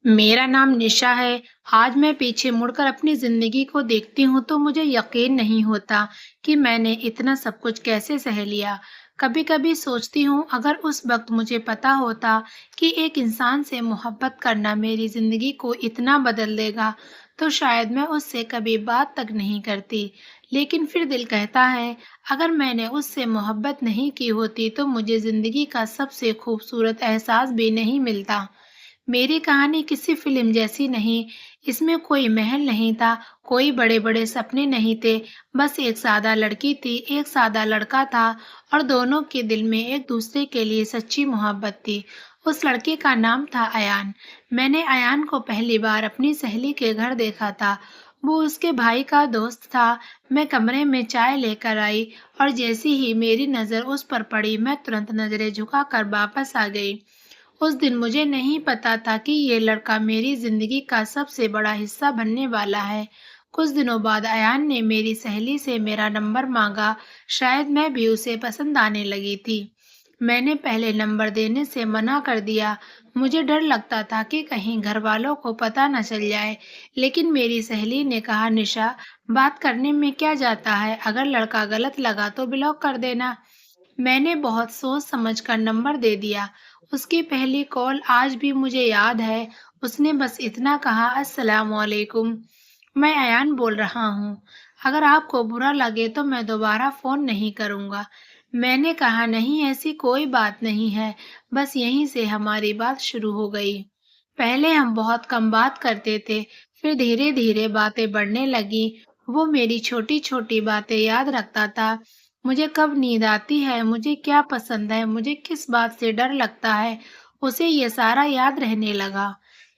मेरा नाम निशा है। आज मैं पीछे मुड़कर अपनी जिंदगी को देखती हूँ तो मुझे यकीन नहीं होता कि मैंने इतना सब कुछ कैसे सह लिया। कभी-कभी सोचती हूँ अगर उस वक्त मुझे पता होता कि एक इंसान से मोहब्बत करना मेरी जिंदगी को इतना बदल देगा, तो शायद मैं उससे कभी बात तक नहीं करती। लेकिन फिर दिल कहता है, अगर मैंने उससे मोहब्बत नहीं की होती तो मुझे जिंदगी का सबसे खूबसूरत एहसास भी नहीं मिलता। मेरी कहानी किसी फिल्म जैसी नहीं, इसमें कोई महल नहीं था, कोई बड़े-बड़े सपने नहीं थे, बस एक सादा लड़की थी, एक सादा लड़का था और दोनों के दिल में एक दूसरे के लिए सच्ची मोहब्बत थी। उस लड़के का नाम था अयान। मैंने अयान को पहली बार अपनी सहेली के घर देखा था। वो उसके भाई का दोस्त था। मैं कमरे में चाय लेकर आई और जैसे ही मेरी नज़र उस पर पड़ी, मैं तुरंत नज़रें झुकाकर वापस आ गई। उस दिन मुझे नहीं पता था कि ये लड़का मेरी जिंदगी का सबसे बड़ा हिस्सा बनने वाला है। कुछ दिनों बाद अयान ने मेरी सहेली से मेरा नंबर मांगा। शायद मैं भी उसे पसंद आने लगी थी। मैंने पहले नंबर देने से मना कर दिया। मुझे डर लगता था कि कहीं घर वालों को पता न चल जाए। लेकिन मेरी सहेली ने कहा, निशा, बात करने में क्या जाता है, अगर लड़का गलत लगा तो ब्लॉक कर देना। मैंने बहुत सोच समझ कर नंबर दे दिया। उसकी पहली कॉल आज भी मुझे याद है। उसने बस इतना कहा, अस्सलाम वालेकुम। मैं अयान बोल रहा हूँ। अगर आपको बुरा लगे तो मैं दोबारा फोन नहीं करूँगा। मैंने कहा, नहीं, ऐसी कोई बात नहीं है। बस यहीं से हमारी बात शुरू हो गई। पहले हम बहुत कम बात करते थे, फिर धीरे धीरे बातें बढ़ने लगी। वो मेरी छोटी छोटी बातें याद रखता था। मुझे कब नींद आती है, मुझे क्या पसंद है, मुझे किस बात से डर लगता है, उसे ये सारा याद रहने लगा।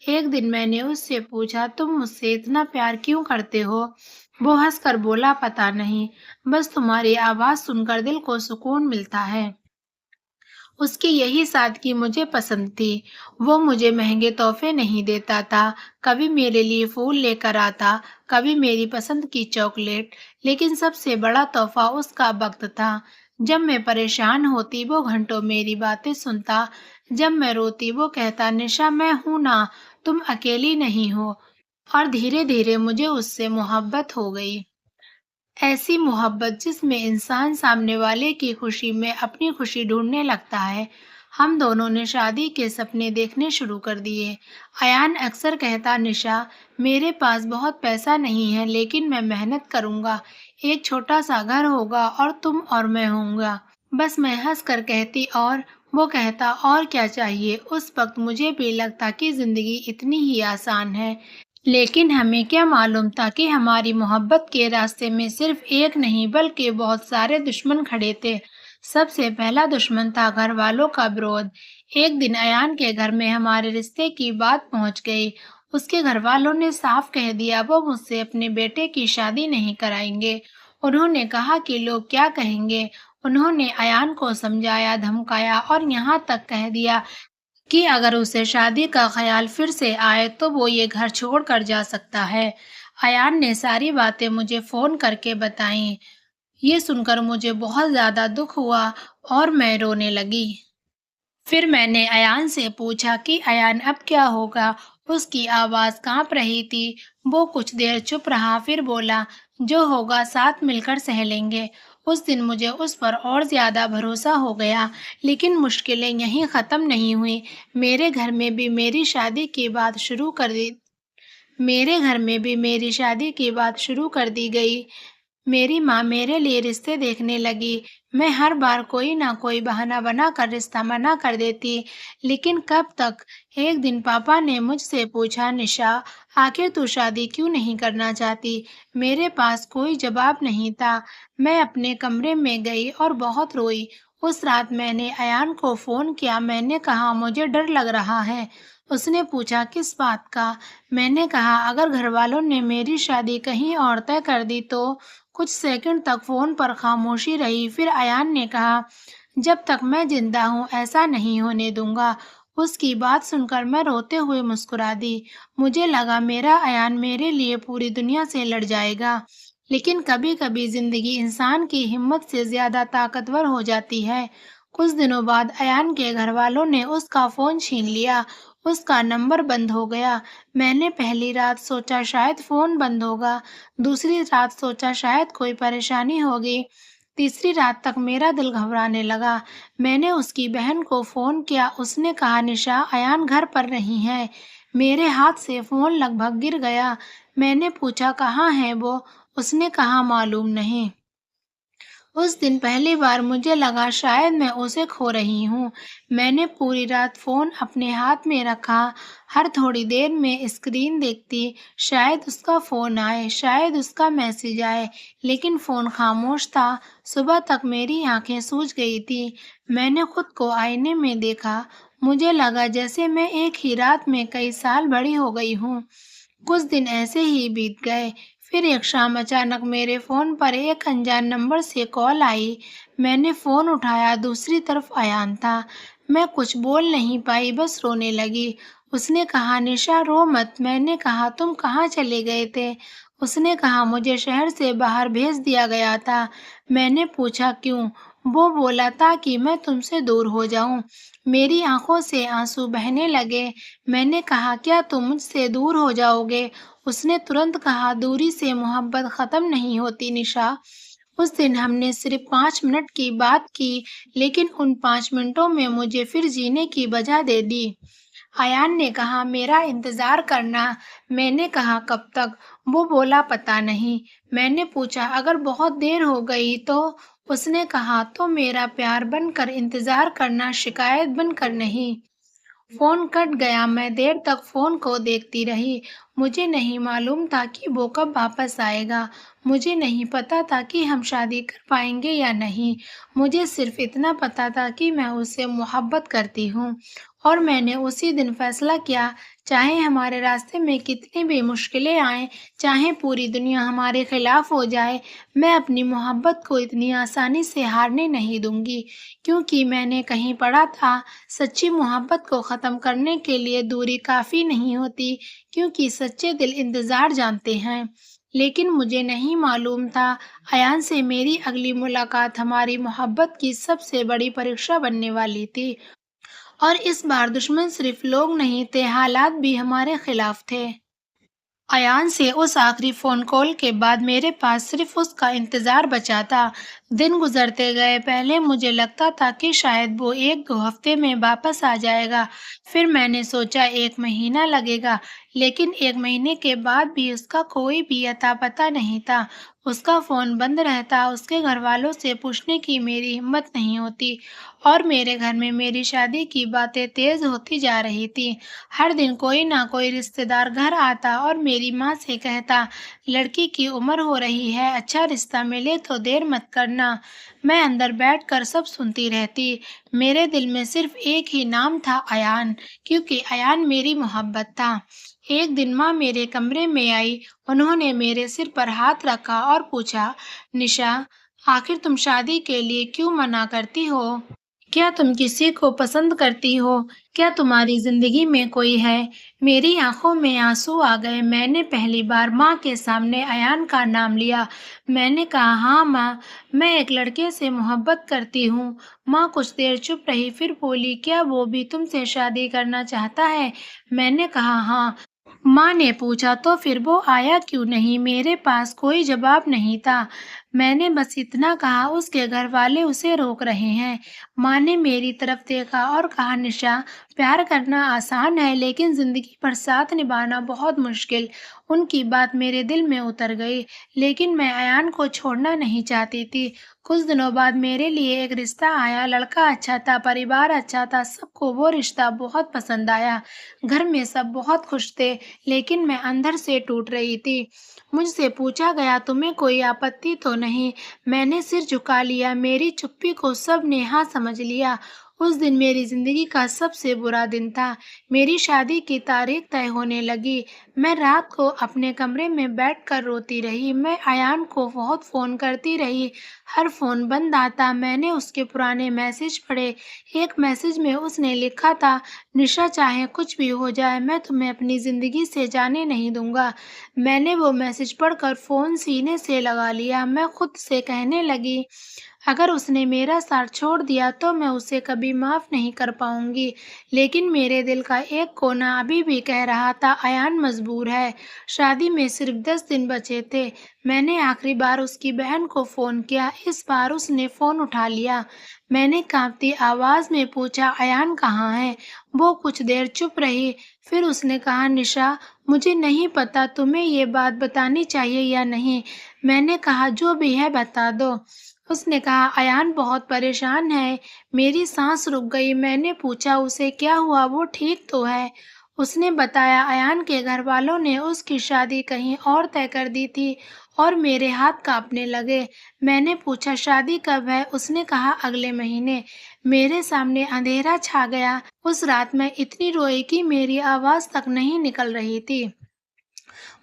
एक दिन मैंने उससे पूछा, तुम मुझसे इतना प्यार क्यों करते हो? वो हंसकर बोला, पता नहीं, बस तुम्हारी आवाज सुनकर दिल को सुकून मिलता है। उसकी यही सादगी मुझे पसंद थी। वो मुझे महंगे तोहफे नहीं देता था, कभी मेरे लिए फूल लेकर आता, कभी मेरी पसंद की चॉकलेट, लेकिन सबसे बड़ा तोहफा उसका वक्त था। जब मैं परेशान होती वो घंटों मेरी बातें सुनता, जब मैं रोती वो कहता, निशा, मैं हूं ना, तुम अकेली नहीं हो। और धीरे धीरे मुझे उससे मोहब्बत हो गई। ऐसी मोहब्बत जिसमें इंसान सामने वाले की खुशी में अपनी खुशी ढूंढने लगता है। हम दोनों ने शादी के सपने देखने शुरू कर दिए। अयान अक्सर कहता, निशा, मेरे पास बहुत पैसा नहीं है लेकिन मैं मेहनत करूंगा। एक छोटा सा घर होगा और तुम और मैं होऊंगा। बस मैं हंस कर कहती, और वो कहता, और क्या चाहिए। उस वक्त मुझे भी लगता कि जिंदगी इतनी ही आसान है। लेकिन हमें क्या मालूम था कि हमारी मोहब्बत के रास्ते में सिर्फ एक नहीं बल्कि बहुत सारे दुश्मन खड़े थे। सबसे पहला दुश्मन था घर वालों का विरोध। एक दिन अयान के घर में हमारे रिश्ते की बात पहुंच गई। उसके घर वालों ने साफ कह दिया वो मुझसे अपने बेटे की शादी नहीं कराएंगे। उन्होंने कहा कि लोग क्या कहेंगे। उन्होंने अयान को समझाया, धमकाया और यहाँ तक कह दिया कि अगर उसे शादी का ख्याल फिर से आए तो वो ये घर छोड़कर जा सकता है। अयान ने सारी बातें मुझे फोन करके बताई। ये सुनकर मुझे बहुत ज्यादा दुख हुआ और मैं रोने लगी। फिर मैंने अयान से पूछा कि अयान, अब क्या होगा? उसकी आवाज कांप रही थी। वो कुछ देर चुप रहा, फिर बोला, जो होगा साथ मिलकर सह लेंगे। उस दिन मुझे उस पर और ज्यादा भरोसा हो गया। लेकिन मुश्किलें यहीं खत्म नहीं हुई। मेरे घर में भी मेरी शादी की बात शुरू कर दी मेरे घर में भी मेरी शादी की बात शुरू कर दी गई। मेरी माँ मेरे लिए रिश्ते देखने लगी। मैं हर बार कोई ना कोई बहाना बनाकर रिश्ता मना कर देती। लेकिन कब तक? एक दिन पापा ने मुझसे पूछा, निशा, आखिर तू शादी क्यों नहीं करना चाहती? मेरे पास कोई जवाब नहीं था। मैं अपने कमरे में गई और बहुत रोई। उस रात मैंने अयान को फोन किया। मैंने कहा, मुझे डर लग रहा है। उसने पूछा, किस बात का? मैंने कहा, अगर घर वालों ने मेरी शादी कहीं और तय कर दी तो? कुछ सेकंड तक फोन पर खामोशी रही। फिर अयान ने कहा, जब तक मैं जिंदा हूँ ऐसा नहीं होने दूंगा। उसकी बात सुनकर मैं रोते हुए मुस्कुरा दी। मुझे लगा मेरा अयान मेरे लिए पूरी दुनिया से लड़ जाएगा। लेकिन कभी कभी जिंदगी इंसान की हिम्मत से ज्यादा ताकतवर हो जाती है। कुछ दिनों बाद अयान के घर वालों ने उसका फोन छीन लिया। اس کا نمبر بند ہو گیا۔ میں نے پہلی رات سوچا شاید فون بند ہوگا، دوسری رات سوچا شاید کوئی پریشانی ہوگی، تیسری رات تک میرا دل گھبرانے لگا۔ میں نے اس کی بہن کو فون کیا، اس نے کہا نشا ایان گھر پر نہیں ہے۔ میرے ہاتھ سے فون لگ بھگ گر گیا۔ میں نے پوچھا کہاں ہے وہ؟ اس نے کہا معلوم نہیں۔ اس دن پہلی بار مجھے لگا شاید میں اسے کھو رہی ہوں۔ میں نے پوری رات فون اپنے ہاتھ میں رکھا، ہر تھوڑی دیر میں اسکرین دیکھتی، شاید اس کا فون آئے، شاید اس کا میسج آئے، لیکن فون خاموش تھا۔ صبح تک میری آنکھیں سوج گئی تھی۔ میں نے خود کو آئینے میں دیکھا، مجھے لگا جیسے میں ایک ہی رات میں کئی سال بڑی ہو گئی ہوں۔ کچھ دن ایسے ہی بیت گئے، پھر ایک شام اچانک میرے فون پر ایک انجان نمبر سے کال آئی۔ میں نے فون اٹھایا، دوسری طرف ایان تھا۔ میں کچھ بول نہیں پائی، بس رونے لگی۔ اس نے کہا نشا رو مت۔ میں نے کہا تم کہاں چلے گئے تھے؟ اس نے کہا مجھے شہر سے باہر بھیج دیا گیا تھا۔ میں نے پوچھا کیوں؟ وہ بولا تاکہ میں تم سے دور ہو جاؤں۔ میری آنکھوں سے آنسو بہنے لگے۔ میں نے کہا کیا تم مجھ سے دور ہو جاؤ گے؟ اس نے ترنت کہا دوری سے محبت ختم نہیں ہوتی نشا۔ اس دن ہم نے صرف 5 منٹ کی بات کی، لیکن ان 5 منٹوں میں مجھے پھر جینے کی وجہ دے دی۔ ایان نے کہا میرا انتظار کرنا۔ میں نے کہا کب تک؟ وہ بولا پتہ نہیں۔ میں نے پوچھا اگر بہت دیر ہو گئی تو؟ اس نے کہا تو میرا پیار بن کر انتظار کرنا، شکایت بن کر نہیں۔ فون کٹ گیا۔ میں دیر تک فون کو دیکھتی رہی۔ مجھے نہیں معلوم تھا کہ وہ کب واپس آئے گا، مجھے نہیں پتا تھا کہ ہم شادی کر پائیں گے یا نہیں۔ مجھے صرف اتنا پتا تھا کہ میں اس سے محبت کرتی ہوں، اور میں نے اسی دن فیصلہ کیا چاہے ہمارے راستے میں کتنی بھی مشکلیں آئیں، چاہے پوری دنیا ہمارے خلاف ہو جائے، میں اپنی محبت کو اتنی آسانی سے ہارنے نہیں دوں گی، کیونکہ میں نے کہیں پڑھا تھا سچی محبت کو ختم کرنے کے لیے دوری کافی نہیں ہوتی، کیونکہ سچے دل انتظار جانتے ہیں۔ لیکن مجھے نہیں معلوم تھا ایان سے میری اگلی ملاقات ہماری محبت کی سب سے بڑی پریکشا بننے والی تھی، اور اس بار دشمن صرف لوگ نہیں تھے، حالات بھی ہمارے خلاف تھے۔ ایان سے اس آخری فون کال کے بعد میرے پاس صرف اس کا انتظار بچا تھا۔ دن گزرتے گئے، پہلے مجھے لگتا تھا کہ شاید وہ 1-2 ہفتے میں واپس آ جائے گا، پھر میں نے سوچا 1 مہینہ لگے گا، لیکن 1 مہینے کے بعد بھی اس کا کوئی بھی اتا پتہ نہیں تھا۔ اس کا فون بند رہتا، اس کے گھر والوں سے پوچھنے کی میری ہمت نہیں ہوتی، اور میرے گھر میں میری شادی کی باتیں تیز ہوتی جا رہی تھیں۔ ہر دن کوئی نہ کوئی رشتہ دار گھر آتا اور میری ماں سے کہتا لڑکی کی عمر ہو رہی ہے، اچھا رشتہ ملے تو دیر مت کرنا۔ میں اندر بیٹھ کر سب سنتی رہتی۔ میرے دل میں صرف ایک ہی نام تھا ایان، کیونکہ ایان میری محبت تھا۔ ایک دن ماں میرے کمرے میں آئی، انہوں نے میرے سر پر ہاتھ رکھا اور پوچھا نشا آخر تم شادی کے لیے کیوں منع کرتی ہو؟ کیا تم کسی کو پسند کرتی ہو؟ کیا تمہاری زندگی میں کوئی ہے؟ میری آنکھوں میں آنسو آ گئے۔ میں نے پہلی بار ماں کے سامنے ایان کا نام لیا۔ میں نے کہا ہاں ماں، میں ایک لڑکے سے محبت کرتی ہوں۔ ماں کچھ دیر چپ رہی، پھر بولی کیا وہ بھی تم سے شادی کرنا چاہتا ہے؟ میں نے کہا ہاں۔ ماں نے پوچھا تو پھر وہ آیا کیوں نہیں؟ میرے پاس کوئی جواب نہیں تھا، میں نے بس اتنا کہا اس کے گھر والے اسے روک رہے ہیں۔ ماں نے میری طرف دیکھا اور کہا نشا پیار کرنا آسان ہے، لیکن زندگی بھر ساتھ نبھانا بہت مشکل۔ ان کی بات میرے دل میں اتر گئی، لیکن میں ایان کو چھوڑنا نہیں چاہتی تھی۔ کچھ دنوں بعد میرے لیے ایک رشتہ آیا، لڑکا اچھا تھا، پریوار اچھا تھا، سب کو وہ رشتہ بہت پسند آیا، گھر میں سب بہت خوش تھے، لیکن میں اندر سے ٹوٹ رہی تھی۔ مجھ سے پوچھا گیا تمہیں کوئی آپتی تو نہیں؟ میں نے سر جھکا لیا، میری چپی کو سب نے ہاں سمجھ لیا۔ اس دن میری زندگی کا سب سے برا دن تھا۔ میری شادی کی تاریخ طے ہونے لگی۔ میں رات کو اپنے کمرے میں بیٹھ کر روتی رہی۔ میں ایان کو بہت فون کرتی رہی، ہر فون بند آتا۔ میں نے اس کے پرانے میسج پڑھے۔ ایک میسج میں اس نے لکھا تھا نشا چاہے کچھ بھی ہو جائے میں تمہیں اپنی زندگی سے جانے نہیں دوں گا۔ میں نے وہ میسج پڑھ کر فون سینے سے لگا لیا۔ میں خود سے کہنے لگی अगर उसने मेरा साथ छोड़ दिया तो मैं उसे कभी माफ नहीं कर पाऊंगी। लेकिन मेरे दिल का एक कोना अभी भी कह रहा था, अयान मजबूर है। शादी में सिर्फ 10 दिन बचे थे। मैंने आखिरी बार उसकी बहन को फोन किया। इस बार उसने फोन उठा लिया। मैंने कांपती आवाज में पूछा, अयान कहाँ है? वो कुछ देर चुप रही। फिर उसने कहा, निशा, मुझे नहीं पता तुम्हें ये बात बतानी चाहिए या नहीं। मैंने कहा, जो भी है बता दो। उसने कहा, अयान बहुत परेशान है। मेरी सांस रुक गई। मैंने पूछा, उसे क्या हुआ? वो ठीक तो है? उसने बताया, अयान के घर वालों ने उसकी शादी कहीं और तय कर दी थी। और मेरे हाथ कांपने लगे। मैंने पूछा, शादी कब है? उसने कहा, अगले महीने। मेरे सामने अंधेरा छा गया। उस रात मैं इतनी रोई कि मेरी आवाज तक नहीं निकल रही थी।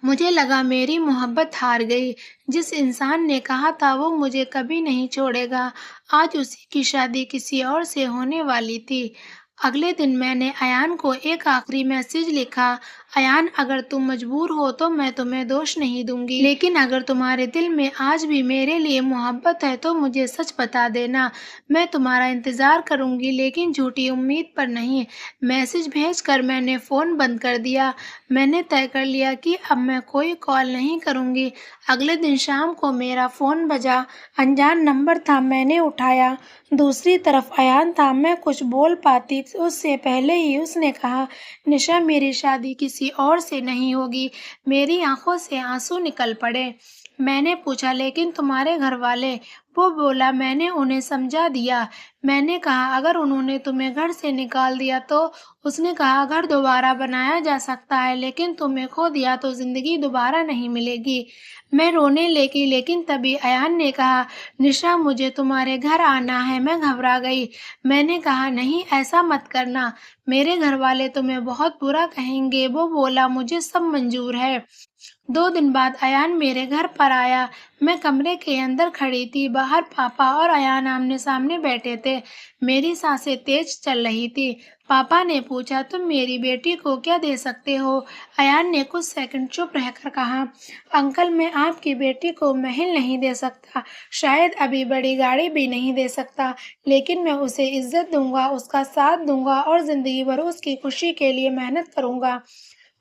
मुझे लगा मेरी मोहब्बत हार गई। जिस इंसान ने कहा था वो मुझे कभी नहीं छोड़ेगा, आज उसी की शादी किसी और से होने वाली थी। अगले दिन मैंने अयान को एक आखिरी मैसेज लिखा, अयान, अगर तुम मजबूर हो तो मैं तुम्हें दोष नहीं दूंगी, लेकिन अगर तुम्हारे दिल में आज भी मेरे लिए मोहब्बत है तो मुझे सच बता देना। मैं तुम्हारा इंतजार करूंगी, लेकिन झूठी उम्मीद पर नहीं। मैसेज भेजकर मैंने फोन बंद कर दिया। मैंने तय कर लिया कि अब मैं कोई कॉल नहीं करूंगी। अगले दिन शाम को मेरा फोन बजा। अनजान नंबर था। मैंने उठाया। दूसरी तरफ अयान था। मैं कुछ बोल पाती उससे पहले ही उसने कहा, निशा, मेरी शादी किसी और से नहीं होगी। मेरी आंखों से आंसू निकल पड़े। मैंने पूछा, लेकिन तुम्हारे घर वाले? वो बोला, मैंने उन्हें समझा दिया। मैंने कहा, अगर उन्होंने तुम्हें घर से निकाल दिया तो? उसने कहा, घर दोबारा बनाया जा सकता है, लेकिन तुम्हें खो दिया तो जिंदगी दोबारा नहीं मिलेगी। मैं रोने लगी, लेकिन तभी अयान ने कहा, निशा, मुझे तुम्हारे घर आना है। मैं घबरा गई। मैंने कहा, नहीं, ऐसा मत करना। मेरे घर वाले तुम्हें बहुत बुरा कहेंगे। वो बोला, मुझे सब मंजूर है। 2 दिन बाद अयान मेरे घर पर आया। मैं कमरे के अंदर खड़ी थी। बाहर पापा और अयान आमने सामने बैठे थे। मेरी सांसें तेज चल रही थी। पापा ने पूछा, तुम मेरी बेटी को क्या दे सकते हो? अयान ने कुछ सेकंड चुप रहकर कहा, अंकल, मैं आपकी बेटी को महल नहीं दे सकता, शायद अभी बड़ी गाड़ी भी नहीं दे सकता, लेकिन मैं उसे इज्जत दूंगा, उसका साथ दूंगा और जिंदगी भर उसकी खुशी के लिए मेहनत करूंगा।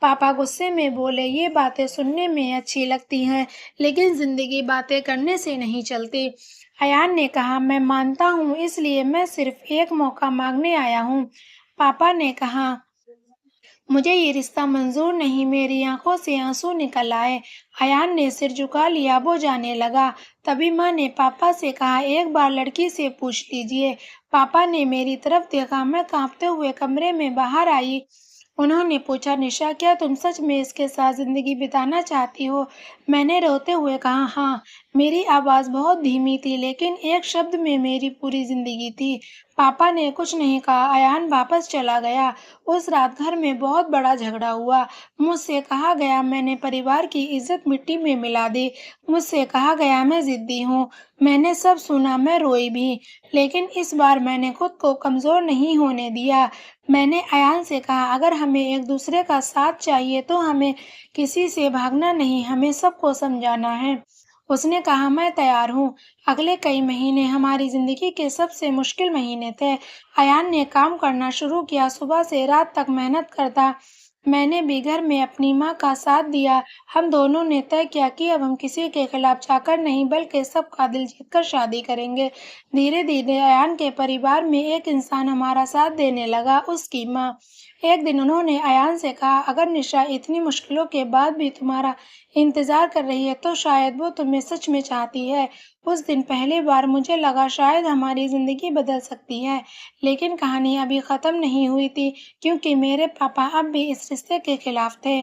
पापा गुस्से में बोले, ये बातें सुनने में अच्छी लगती हैं, लेकिन जिंदगी बातें करने से नहीं चलती। अयान ने कहा, मैं मानता हूँ, इसलिए मैं सिर्फ एक मौका मांगने आया हूँ। पापा ने कहा, मुझे ये रिश्ता मंजूर नहीं। मेरी आंखों से आंसू निकल आए। अयान ने सिर झुका लिया। वो जाने लगा। तभी माँ ने पापा से कहा, एक बार लड़की से पूछ लीजिए। पापा ने मेरी तरफ देखा। मैं कांपते हुए कमरे में बाहर आई। उन्होंने पूछा, निशा, क्या तुम सच में इसके साथ जिंदगी बिताना चाहती हो? मैंने रोते हुए कहा, हाँ। मेरी आवाज बहुत धीमी थी, लेकिन एक शब्द में मेरी पूरी जिंदगी थी। पापा ने कुछ नहीं कहा। अयान वापस चला गया। उस रात घर में बहुत बड़ा झगड़ा हुआ। मुझसे कहा गया मैंने परिवार की इज्जत मिट्टी में मिला दी। मुझसे कहा गया मैं जिद्दी हूँ। मैंने सब सुना। मैं रोई भी, लेकिन इस बार मैंने खुद को कमजोर नहीं होने दिया। मैंने अयान से कहा, अगर हमें एक दूसरे का साथ चाहिए तो हमें किसी से भागना नहीं, हमें सबको समझाना है। उसने कहा, मैं तैयार हूँ। अगले कई महीने हमारी जिंदगी के सबसे मुश्किल महीने थे। अयान ने काम करना शुरू किया। सुबह से रात तक मेहनत करता। मैंने भी घर में अपनी माँ का साथ दिया। हम दोनों ने तय किया कि अब हम किसी के खिलाफ जाकर नहीं, बल्कि सबका दिल जीतकर शादी करेंगे। धीरे धीरे अयान के परिवार में एक इंसान हमारा साथ देने लगा, उसकी माँ। एक दिन उन्होंने अयान से कहा, अगर निशा इतनी मुश्किलों के बाद भी तुम्हारा इंतजार कर रही है तो शायद वो तुम्हें सच में चाहती है। उस दिन पहली बार मुझे लगा शायद हमारी जिंदगी बदल सकती है। लेकिन कहानी अभी खत्म नहीं हुई थी, क्योंकि मेरे पापा अब भी इस रिश्ते के खिलाफ थे।